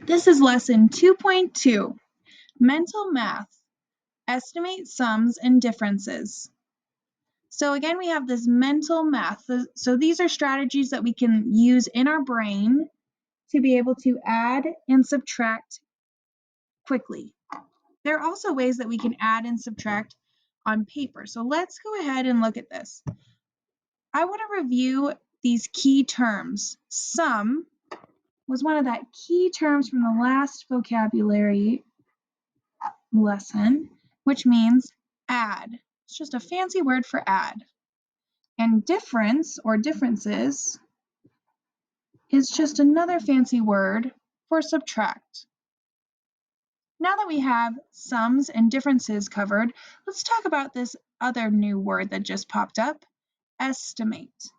This is lesson 2.2, mental math, estimate sums and differences. So again, we have this mental math. So these are strategies that we can use in our brain to be able to add and subtract quickly. There are also ways that we can add and subtract on paper. So let's go ahead and look at this. I want to review these key terms. Sum was one of that key terms from the last vocabulary lesson, which means add. It's just a fancy word for add. And difference or differences is just another fancy word for subtract. Now that we have sums and differences covered, let's talk about this other new word that just popped up, estimate.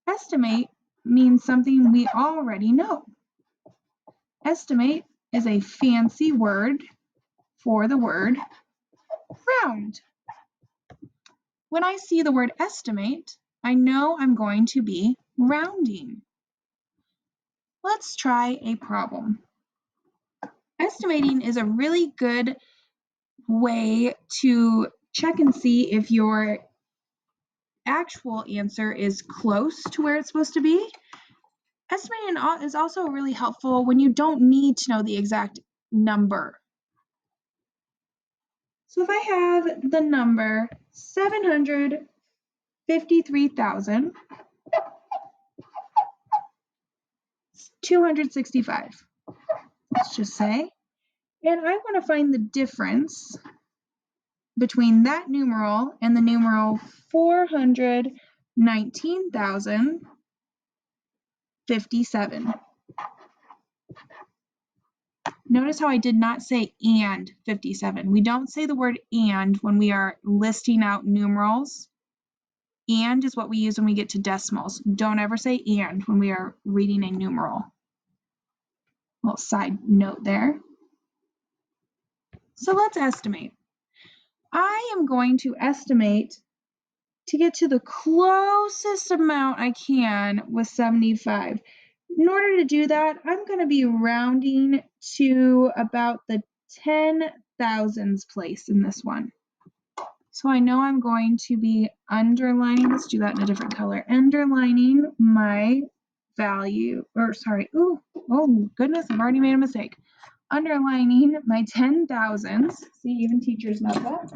Estimate means something we already know. Estimate is a fancy word for the word round. When I see the word estimate, I know I'm going to be rounding. Let's try a problem. Estimating is a really good way to check and see if your actual answer is close to where it's supposed to be. Estimating is also really helpful when you don't need to know the exact number. So if I have the number 753,265, let's just say, and I want to find the difference between that numeral and the numeral 419,057. Notice how I did not say and 57. We don't say the word and when we are listing out numerals. And is what we use when we get to decimals. Don't ever say and when we are reading a numeral. Little side note there. So let's estimate. I am going to estimate to get to the closest amount I can with 75. In order to do that, I'm going to be rounding to about the 10,000s place in this one. So I know I'm going to be underlining, let's do that in a different color, underlining my value, or sorry, oh goodness, I've already made a mistake. Underlining my 10,000s, see, even teachers know that.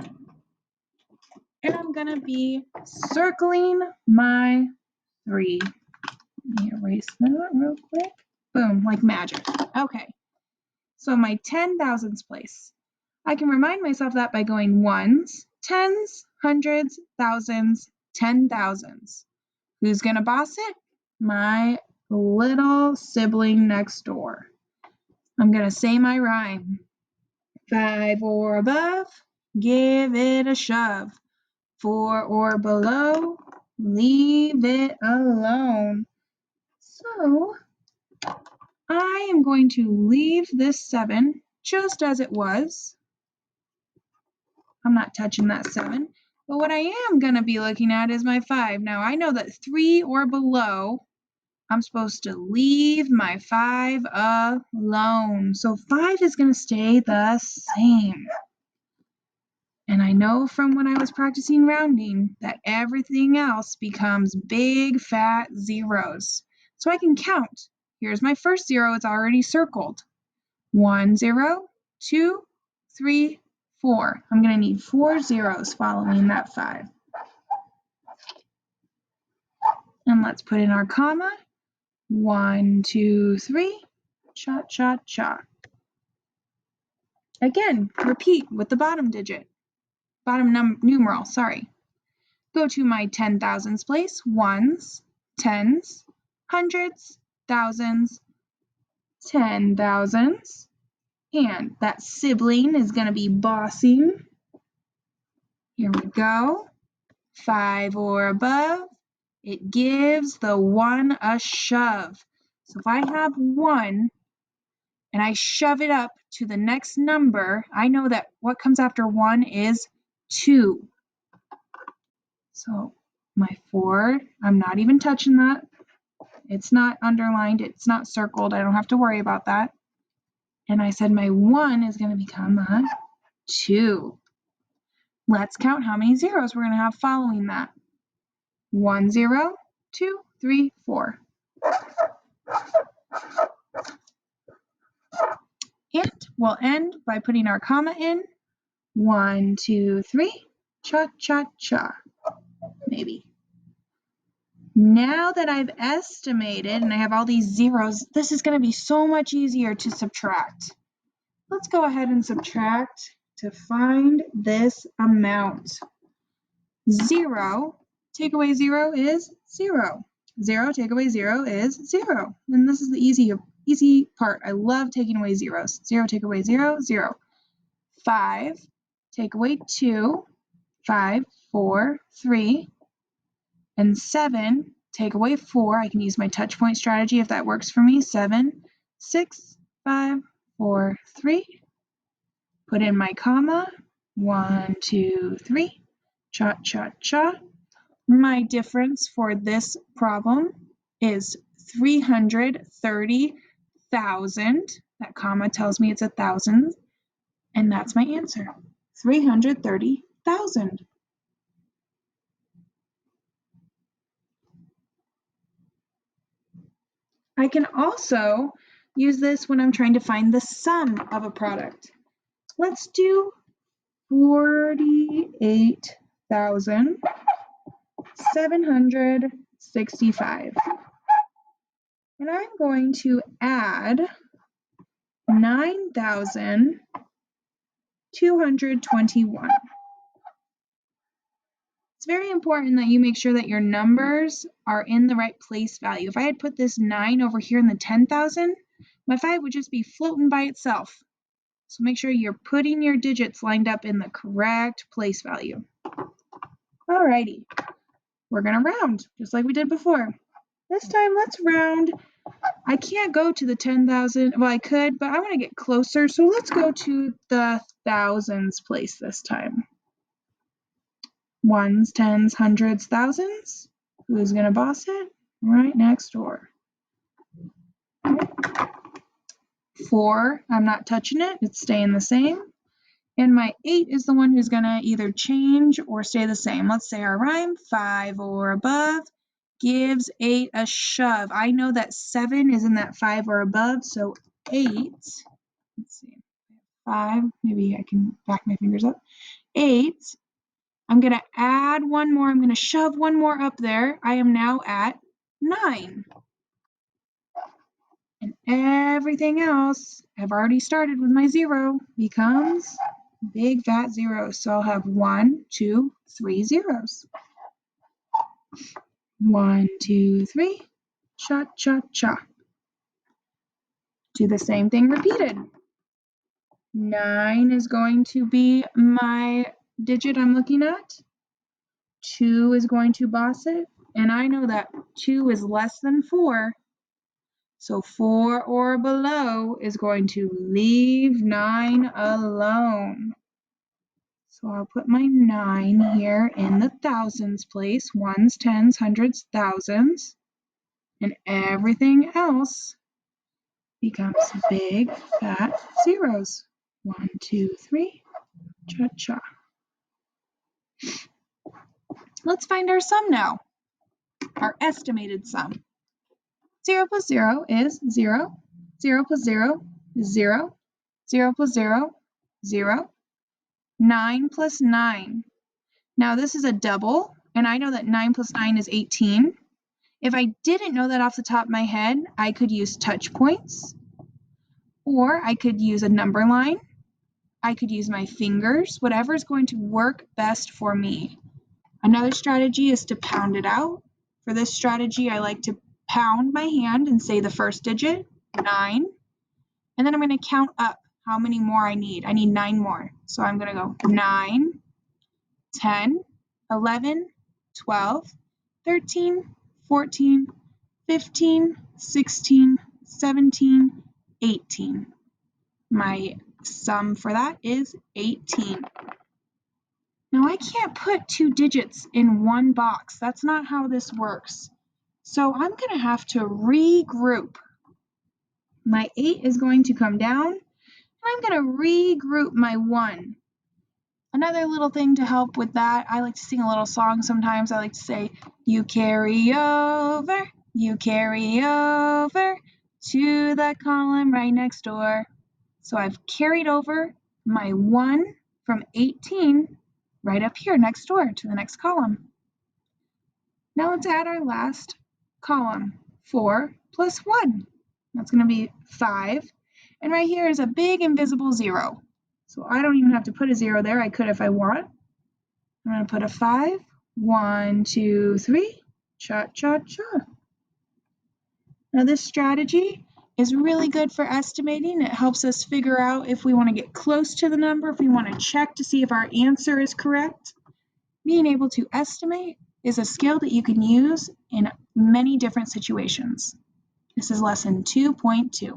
And I'm gonna be circling my 3. Let me erase that real quick. Boom, like magic. Okay, so my 10,000s place. I can remind myself that by going ones, tens, hundreds, thousands, 10,000s. Who's gonna boss it? My little sibling next door. I'm gonna say my rhyme. 5 or above, give it a shove. 4 or below, leave it alone. So I am going to leave this 7 just as it was. I'm not touching that 7. But what I am going to be looking at is my 5. Now I know that 3 or below, I'm supposed to leave my 5 alone. So 5 is going to stay the same. And I know from when I was practicing rounding that everything else becomes big fat zeros. So I can count. Here's my first 0, it's already circled. 1 0, 2, 3, 4. I'm going to need 4 zeros following that 5. And let's put in our comma. 1, 2, 3. Cha, cha, cha. Again, repeat with the bottom digit. Bottom numeral, sorry. Go to my 10,000s place. Ones, tens, hundreds, thousands, 10,000s. And that sibling is going to be bossing. Here we go. 5 or above, it gives the 1 a shove. So if I have 1 and I shove it up to the next number, I know that what comes after 1 is 2. So my 4, I'm not even touching that. It's not underlined, it's not circled, I don't have to worry about that. And I said my 1 is going to become a 2. Let's count how many zeros we're going to have following that. 1 0, 2, 3, 4. And we'll end by putting our comma in. 1, 2, 3, cha-cha-cha, maybe. Now that I've estimated and I have all these zeros, this is going to be so much easier to subtract. Let's go ahead and subtract to find this amount. 0 take away 0 is 0. 0 take away 0 is 0. And this is the easy part. I love taking away zeros. 0 take away 0, 0. 5 take away 2, 5, 4, 3. And 7 take away 4. I can use my touch point strategy if that works for me. 7, 6, 5, 4, 3. Put in my comma. 1, 2, 3. Cha-cha-cha. My difference for this problem is 330,000. That comma tells me it's 1,000. And that's my answer. 330,000. I can also use this when I'm trying to find the sum of a product. Let's do 48,765. And I'm going to add 9,221. It's very important that you make sure that your numbers are in the right place value. If I had put this 9 over here in the 10,000, my 5 would just be floating by itself. So make sure you're putting your digits lined up in the correct place value. Alrighty, we're gonna round just like we did before. This time let's round. I can't go to the 10,000, well I could, but I wanna get closer, so let's go to the thousands place this time. Ones, tens, hundreds, thousands. Who's gonna boss it? Right next door. 4, I'm not touching it, it's staying the same. And my 8 is the one who's gonna either change or stay the same. Let's say our rhyme, 5 or above gives 8 a shove. I know that 7 is in that 5 or above, so 8, let's see, 5, maybe I can back my fingers up. 8, I'm gonna add one more, I'm gonna shove one more up there. I am now at 9. And everything else, I've already started with my 0, becomes big fat 0. So I'll have 1, 2, 3 zeros. 1, 2, 3, cha, cha, cha. Do the same thing repeated. 9 is going to be my digit I'm looking at. 2 is going to boss it. And I know that 2 is less than 4. So 4 or below is going to leave 9 alone. So I'll put my 9 here in the thousands place. Ones, tens, hundreds, thousands. And everything else becomes big fat zeros. 1, 2, 3, cha-cha. Let's find our sum now, our estimated sum. 0 plus 0 is 0. 0 plus 0 is 0. 0 plus 0, 0. 9 plus 9. Now this is a double, and I know that 9 plus 9 is 18. If I didn't know that off the top of my head, I could use touch points, or I could use a number line. I could use my fingers, whatever is going to work best for me. Another strategy is to pound it out. For this strategy, I like to pound my hand and say the first digit, 9, and then I'm going to count up how many more I need. I need 9 more. So I'm going to go 9, 10, 11, 12, 13, 14, 15, 16, 17, 18. My sum for that is 18. Now I can't put 2 digits in one box. That's not how this works. So I'm going to have to regroup. My 8 is going to come down, and I'm going to regroup my 1. Another little thing to help with that, I like to sing a little song sometimes. I like to say, you carry over to the column right next door. So I've carried over my 1 from 18 right up here next door to the next column. Now let's add our last column, 4 plus 1. That's going to be 5. And right here is a big invisible 0. So I don't even have to put a 0 there. I could if I want. I'm going to put a 5. 1, 2, 3. Cha, cha, cha. Now this strategy is really good for estimating. It helps us figure out if we want to get close to the number, if we want to check to see if our answer is correct. Being able to estimate is a skill that you can use in many different situations. This is lesson 2.2.